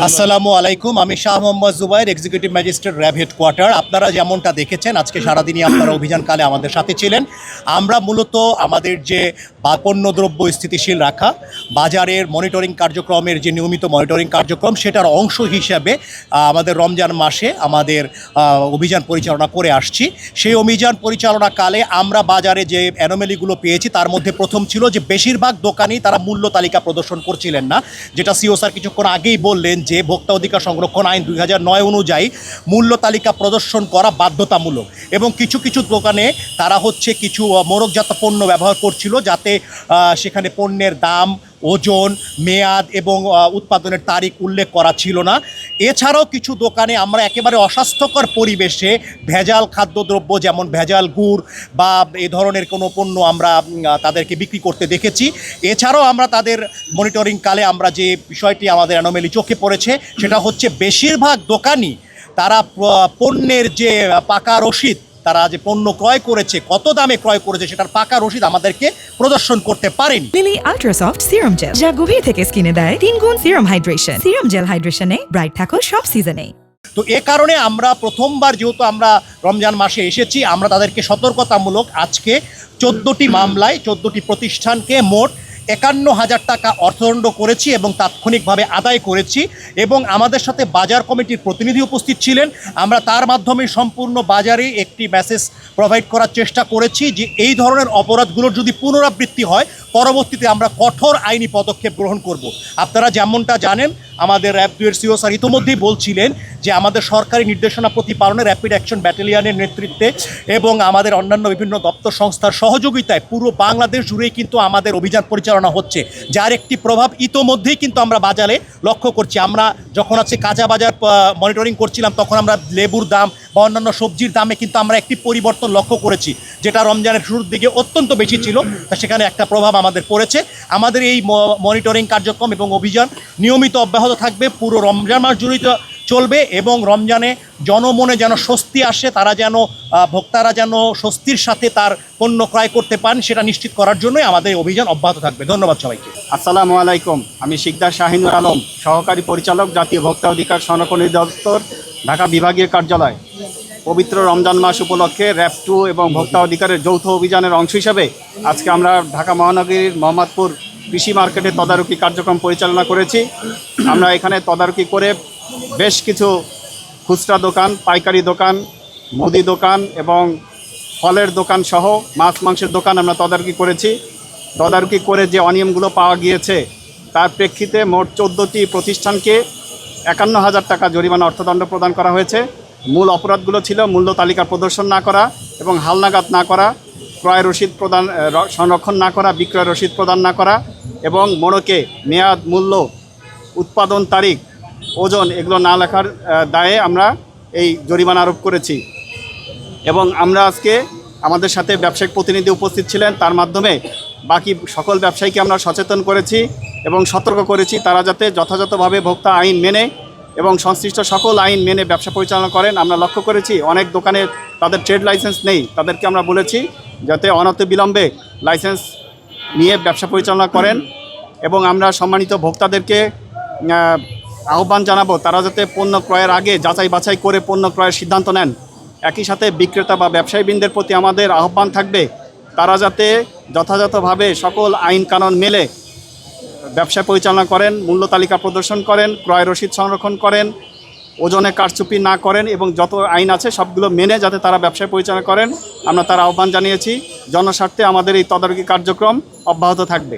আসসালামু আলাইকুম, আমি Shah Mohammad Zubair, executive magistrate RAB headquarter. আপনারা যেমনটা দেখেছেন আজকে সারাদিনই আপনারা অভিযানকালে আমাদের সাথে ছিলেন। আমরা মূলত আমাদের যে পণ্যদ্রব্য স্থিতিশীল রাখা, বাজারের মনিটরিং কার্যক্রমের যে নিয়মিত মনিটরিং কার্যক্রম, সেটার অংশ হিসাবে আমাদের রমজান মাসে আমাদের অভিযান পরিচালনা করে আসছি। সেই অভিযান পরিচালনাকালে আমরা বাজারে যে অ্যানোমেলিগুলো পেয়েছি তার মধ্যে প্রথম ছিল যে বেশিরভাগ দোকানই তারা মূল্য তালিকা প্রদর্শন করছিলেন না, যেটা সিও স্যার কিছুক্ষণ আগেই বললেন যে ভোক্তা অধিকার সংরক্ষণ আইন 2009 অনুযায়ী মূল্য তালিকা প্রদর্শন করা বাধ্যতামূলক। এবং কিছু কিছু দোকানে তারা কিছু মোড়কজাত পণ্য ব্যবহার করছিল, যাতে সেখানে পণ্যের দাম, ওজন, মেয়াদ এবং উৎপাদনের তারিখ উল্লেখ করা ছিল না। এছাড়াও কিছু দোকানে আমরা একেবারে অস্বাস্থ্যকর পরিবেশে ভেজাল খাদ্যদ্রব্য, যেমন ভেজাল গুড় বা এ ধরনের কোনো পণ্য আমরা তাদেরকে বিক্রি করতে দেখেছি। এছাড়াও আমরা তাদের মনিটরিং কালে আমরা যে বিষয়টি আমাদের অ্যানোমেলি চোখে পড়েছে সেটা হচ্ছে বেশিরভাগ দোকানই তারা পণ্যের যে পাকা রসিদ, তারা যে পণ্য ক্রয় করেছে, কত দামে ক্রয় করেছে সেটার পাকা রসিদ আমাদেরকে প্রদর্শন করতে পারেনি। লিলি আল্ট্রাসফট সিরাম জেল, যা গভীর থেকে স্কিনে দেয় 3 গুণ সিরাম হাইড্রেশন। সিরাম জেল হাইড্রেশনে ব্রাইট থাকো সব সিজনে। তো এ কারণে আমরা প্রথমবার যেহেতু আমরা রমজান মাসে এসেছি, আমরা তাদেরকে সতর্কতামূলক আজকে 14টি মামলায় 14টি প্রতিষ্ঠানকে মোট 51,000 টাকা অর্থদণ্ড করেছি এবং তাৎক্ষণিকভাবে আদায় করেছি। এবং আমাদের সাথে বাজার কমিটির প্রতিনিধি উপস্থিত ছিলেন। আমরা তার মাধ্যমে সম্পূর্ণ বাজারে একটি মেসেজ প্রোভাইড করার চেষ্টা করেছি যে এই ধরনের অপরাধগুলোর যদি পুনরাবৃত্তি হয়, পরবর্তীতে আমরা কঠোর আইনি পদক্ষেপ গ্রহণ করব। আপনারা যেমনটা জানেন, আমাদের র্যাব 2 এর সিও স্যার ইতিমধ্যেই বলছিলেন যে আমাদের সরকারি নির্দেশনা প্রতিপালনে র্যাপিড অ্যাকশন ব্যাটালিয়নের নেতৃত্বে এবং আমাদের অন্যান্য বিভিন্ন দপ্তর সংস্থার সহযোগিতায় পুরো বাংলাদেশ জুড়েই কিন্তু আমাদের অভিযান পরিচালনা হচ্ছে, যার একটি প্রভাব ইতোমধ্যেই কিন্তু আমরা বাজারে লক্ষ্য করছি। আমরা যখন কাঁচা বাজার মনিটরিং করছিলাম, তখন আমরা লেবুর দাম বা অন্যান্য সবজির দামে কিন্তু আমরা একটি পরিবর্তন লক্ষ্য করেছি, যেটা রমজানের শুরুর দিকে অত্যন্ত বেশি ছিল। তা সেখানে একটা প্রভাব আমাদের পড়েছে। আমাদের এই মনিটরিং কার্যক্রম এবং অভিযান নিয়মিত অব্যাহত থাকবে, পুরো রমজান মাস জুড়ে চলবে এবং রমজানে জনমনে যেন স্বস্তি আসে, তারা যেন ভোক্তারা যেন স্বস্তির সাথে তার পণ্য ক্রয় করতে পান, সেটা নিশ্চিত করার জন্যই আমাদের অভিযান অব্যাহত থাকবে। ধন্যবাদ সবাইকে। আসসালামু আলাইকুম, আমি শিকদার শাহিনুর আলম, সহকারী পরিচালক, জাতীয় ভোক্তা অধিকার সংরক্ষণ অধিদপ্তর, ঢাকা বিভাগীয় কার্যালয়। পবিত্র রমজান মাস উপলক্ষে র্যাব 2 এবং ভোক্তা অধিকারের যৌথ অভিযানের অংশ হিসাবে আজকে আমরা ঢাকা মহানগরীর মোহাম্মদপুর কৃষি মার্কেটে তদারকি কার্যক্রম পরিচালনা করেছি। আমরা এখানে তদারকি করে বেশ কিছু খুচরা দোকান, পাইকারি দোকান, মুদি দোকান এবং ফলের দোকান সহ মাছ মাংসের দোকান আমরা তদারকি করেছি। তদারকি করে যে অনিয়মগুলো পাওয়া গিয়েছে তার প্রেক্ষিতে মোট 14টি প্রতিষ্ঠানকে 51,000 টাকা জরিমানা অর্থদণ্ড প্রদান করা হয়েছে। মূল অপরাধগুলো ছিল মূল্য তালিকা প্রদর্শন না করা এবং হালনাগাদ না করা, ক্রয় রসিদ প্রদান সংরক্ষণ না করা, বিক্রয় রসিদ প্রদান না করা এবং মোড়কে মেয়াদ, মূল্য, উৎপাদন তারিখ, ওজন এগুলো না লেখার দায়ে আমরা এই জরিমানা আরোপ করেছি। এবং আমরা আজকে আমাদের সাথে ব্যবসায়িক প্রতিনিধি উপস্থিত ছিলেন, তার মাধ্যমে বাকি সকল ব্যবসায়ীকে আমরা সচেতন করেছি এবং সতর্ক করেছি তারা যাতে যথাযথভাবে ভোক্তা আইন মেনে এবং সংশ্লিষ্ট সকল আইন মেনে ব্যবসা পরিচালনা করেন। আমরা লক্ষ্য করেছি অনেক দোকানে তাদের ট্রেড লাইসেন্স নেই, তাদেরকে আমরা বলেছি যাতে অনতিবিলম্বে লাইসেন্স নিয়ে ব্যবসা পরিচালনা করেন। এবং আমরা সম্মানিত ভোক্তাদেরকে আহ্বান জানাবো তারা যাতে পণ্য ক্রয়ের আগে যাচাই বাছাই করে পণ্য ক্রয়ের সিদ্ধান্ত নেন। একই সাথে বিক্রেতা বা ব্যবসায়ীবৃন্দের প্রতি আমাদের আহ্বান থাকবে তারা যাতে যথাযথভাবে সকল আইন কানুন মেলে ব্যবসা পরিচালনা করেন, মূল্য তালিকা প্রদর্শন করেন, ক্রয় রসিদ সংরক্ষণ করেন, ওজনে কারচুপি না করেন এবং যত আইন আছে সবগুলো মেনে যাতে তারা ব্যবসায় পরিচালনা করেন, আমরা তার আহ্বান জানিয়েছি। জনস্বার্থে আমাদের এই তদারকি কার্যক্রম অব্যাহত থাকবে।